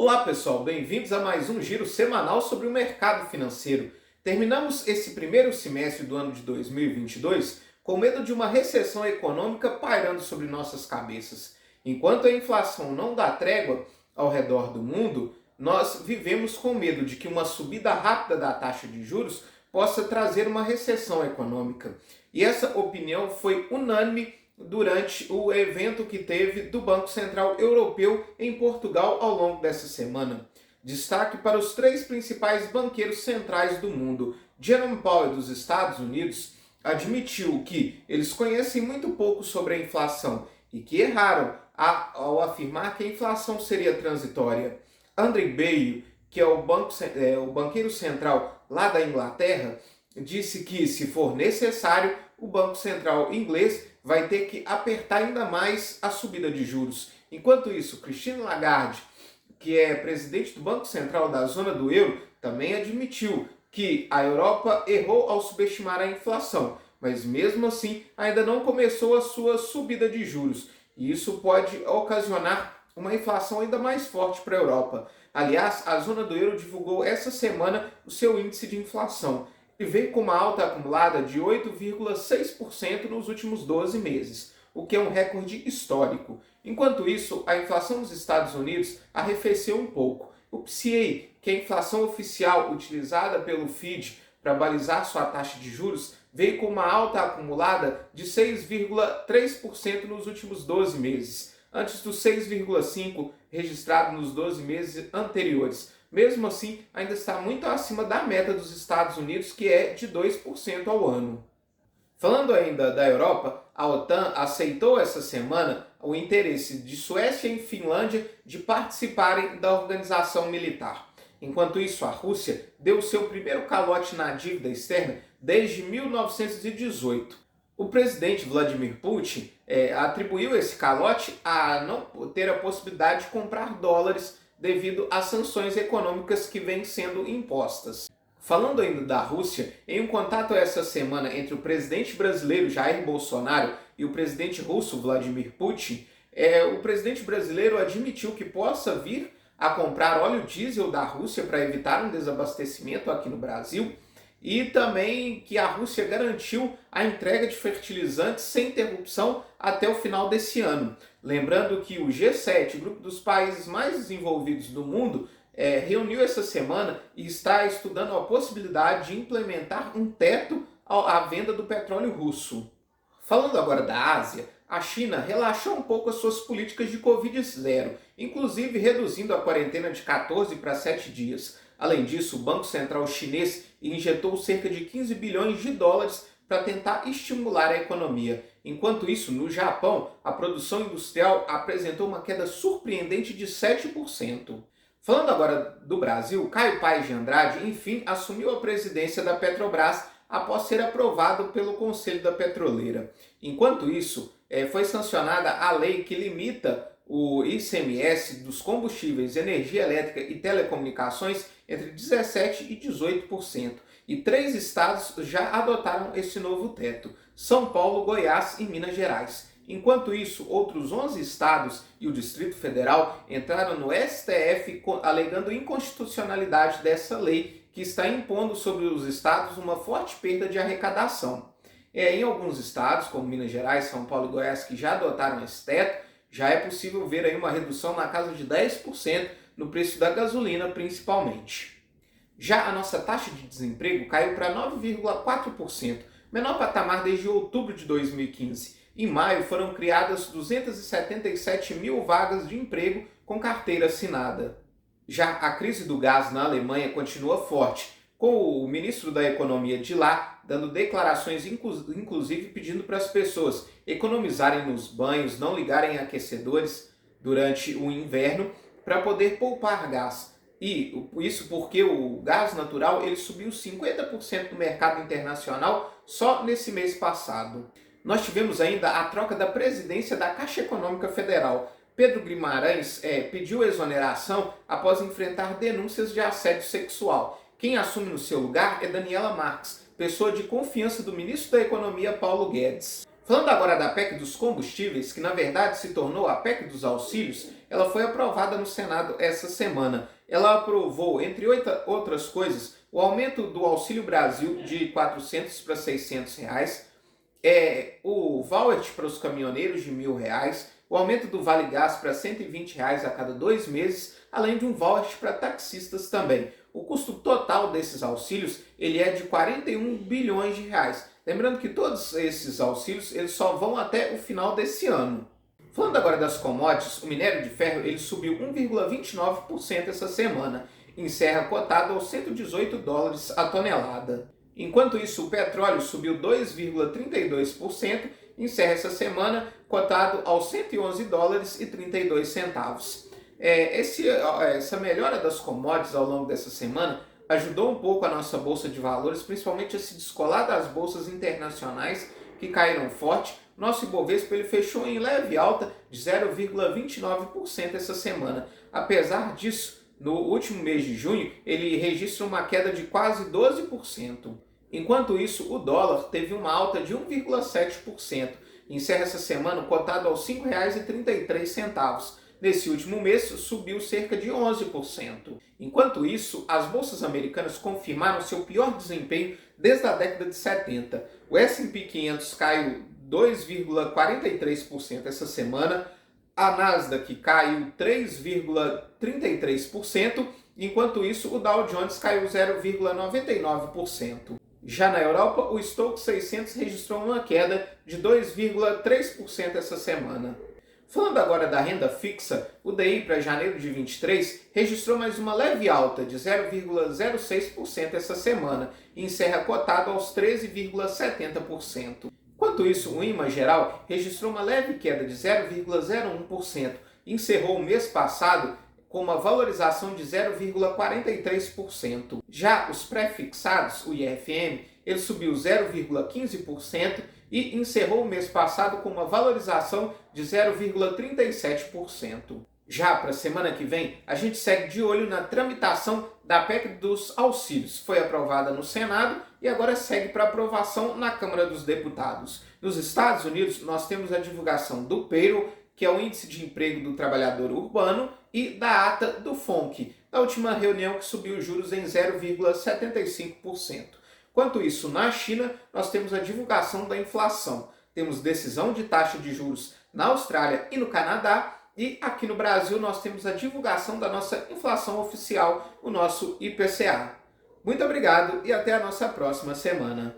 Olá pessoal, bem-vindos a mais um giro semanal sobre o mercado financeiro. Terminamos esse primeiro semestre do ano de 2022 com medo de uma recessão econômica pairando sobre nossas cabeças. Enquanto a inflação não dá trégua ao redor do mundo, nós vivemos com medo de que uma subida rápida da taxa de juros possa trazer uma recessão econômica. E essa opinião foi unânime durante o evento que teve do Banco Central Europeu em Portugal ao longo dessa semana. Destaque para os três principais banqueiros centrais do mundo. Jerome Powell dos Estados Unidos admitiu que eles conhecem muito pouco sobre a inflação e que erraram ao afirmar que a inflação seria transitória. Andrew Bailey, que é o banqueiro central lá da Inglaterra, disse que, se for necessário, o Banco Central inglês vai ter que apertar ainda mais a subida de juros. Enquanto isso, Christine Lagarde, que é presidente do Banco Central da zona do euro, também admitiu que a Europa errou ao subestimar a inflação, mas mesmo assim ainda não começou a sua subida de juros. E isso pode ocasionar uma inflação ainda mais forte para a Europa. Aliás, a zona do euro divulgou essa semana o seu índice de inflação e veio com uma alta acumulada de 8,6% nos últimos 12 meses, o que é um recorde histórico. Enquanto isso, a inflação nos Estados Unidos arrefeceu um pouco. O PCA, que é a inflação oficial utilizada pelo Fed para balizar sua taxa de juros, veio com uma alta acumulada de 6,3% nos últimos 12 meses, antes dos 6,5% registrado nos 12 meses anteriores. Mesmo assim, ainda está muito acima da meta dos Estados Unidos, que é de 2% ao ano. Falando ainda da Europa, a OTAN aceitou essa semana o interesse de Suécia e Finlândia de participarem da organização militar. Enquanto isso, a Rússia deu seu primeiro calote na dívida externa desde 1918. O presidente Vladimir Putin atribuiu esse calote a não ter a possibilidade de comprar dólares devido às sanções econômicas que vêm sendo impostas. Falando ainda da Rússia, em um contato essa semana entre o presidente brasileiro Jair Bolsonaro e o presidente russo Vladimir Putin, o presidente brasileiro admitiu que possa vir a comprar óleo diesel da Rússia para evitar um desabastecimento aqui no Brasil, e também que a Rússia garantiu a entrega de fertilizantes sem interrupção até o final desse ano. Lembrando que o G7, grupo dos países mais desenvolvidos do mundo, reuniu essa semana e está estudando a possibilidade de implementar um teto à venda do petróleo russo. Falando agora da Ásia, a China relaxou um pouco as suas políticas de Covid-0, inclusive reduzindo a quarentena de 14 para 7 dias. Além disso, o Banco Central chinês injetou cerca de 15 bilhões de dólares para tentar estimular a economia. Enquanto isso, no Japão, a produção industrial apresentou uma queda surpreendente de 7%. Falando agora do Brasil, Caio Paes de Andrade, enfim, assumiu a presidência da Petrobras após ser aprovado pelo Conselho da Petroleira. Enquanto isso, foi sancionada a lei que limita o ICMS dos combustíveis, energia elétrica e telecomunicações entre 17% e 18%. E 3 estados já adotaram esse novo teto: São Paulo, Goiás e Minas Gerais. Enquanto isso, outros 11 estados e o Distrito Federal entraram no STF alegando inconstitucionalidade dessa lei, que está impondo sobre os estados uma forte perda de arrecadação. Em alguns estados, como Minas Gerais, São Paulo e Goiás, que já adotaram esse teto, já é possível ver aí uma redução na casa de 10% no preço da gasolina, principalmente. Já a nossa taxa de desemprego caiu para 9,4%, menor patamar desde outubro de 2015. Em maio foram criadas 277 mil vagas de emprego com carteira assinada. Já a crise do gás na Alemanha continua forte, com o ministro da Economia de lá dando declarações, inclusive pedindo para as pessoas economizarem nos banhos, não ligarem aquecedores durante o inverno para poder poupar gás. E isso porque o gás natural ele subiu 50% no mercado internacional só nesse mês passado. Nós tivemos ainda a troca da presidência da Caixa Econômica Federal. Pedro Guimarães pediu exoneração após enfrentar denúncias de assédio sexual. Quem assume no seu lugar é Daniela Marques, pessoa de confiança do ministro da Economia Paulo Guedes. Falando agora da PEC dos combustíveis, que na verdade se tornou a PEC dos auxílios, ela foi aprovada no Senado essa semana. Ela aprovou, entre outras coisas, o aumento do Auxílio Brasil de R$ 400 para R$ 600, o voucher para os caminhoneiros de R$ 1.000, o aumento do Vale Gás para R$ 120 a cada 2 meses, além de um voucher para taxistas também. O custo total desses auxílios ele é de 41 bilhões de reais. Lembrando que todos esses auxílios eles só vão até o final desse ano. Falando agora das commodities, o minério de ferro ele subiu 1,29% essa semana, encerra cotado aos US$ 118 a tonelada. Enquanto isso, o petróleo subiu 2,32%, encerra essa semana cotado aos US$ 111,32. Essa melhora das commodities ao longo dessa semana ajudou um pouco a nossa bolsa de valores, principalmente a se descolar das bolsas internacionais que caíram forte. Nosso Ibovespa ele fechou em leve alta de 0,29% essa semana. Apesar disso, no último mês de junho, ele registra uma queda de quase 12%. Enquanto isso, o dólar teve uma alta de 1,7%. Encerra essa semana cotado aos R$ 5,33. Nesse último mês, subiu cerca de 11%. Enquanto isso, as bolsas americanas confirmaram seu pior desempenho desde a década de 70. O S&P 500 caiu 2,43% essa semana, a Nasdaq caiu 3,33%, enquanto isso o Dow Jones caiu 0,99%. Já na Europa, o Stoxx 600 registrou uma queda de 2,3% essa semana. Falando agora da renda fixa, o DI para janeiro de 23 registrou mais uma leve alta de 0,06% essa semana e encerra cotado aos 13,70%. Enquanto isso, o IMA geral registrou uma leve queda de 0,01% e encerrou o mês passado com uma valorização de 0,43%. Já os pré-fixados, o IFM, ele subiu 0,15% e encerrou o mês passado com uma valorização de 0,37%. Já para a semana que vem, a gente segue de olho na tramitação da PEC dos auxílios. Foi aprovada no Senado e agora segue para aprovação na Câmara dos Deputados. Nos Estados Unidos, nós temos a divulgação do payroll, que é o índice de emprego do trabalhador urbano, e da ata do FONC, da última reunião que subiu os juros em 0,75%. Enquanto isso, na China, nós temos a divulgação da inflação. Temos decisão de taxa de juros na Austrália e no Canadá. E aqui no Brasil, nós temos a divulgação da nossa inflação oficial, o nosso IPCA. Muito obrigado e até a nossa próxima semana.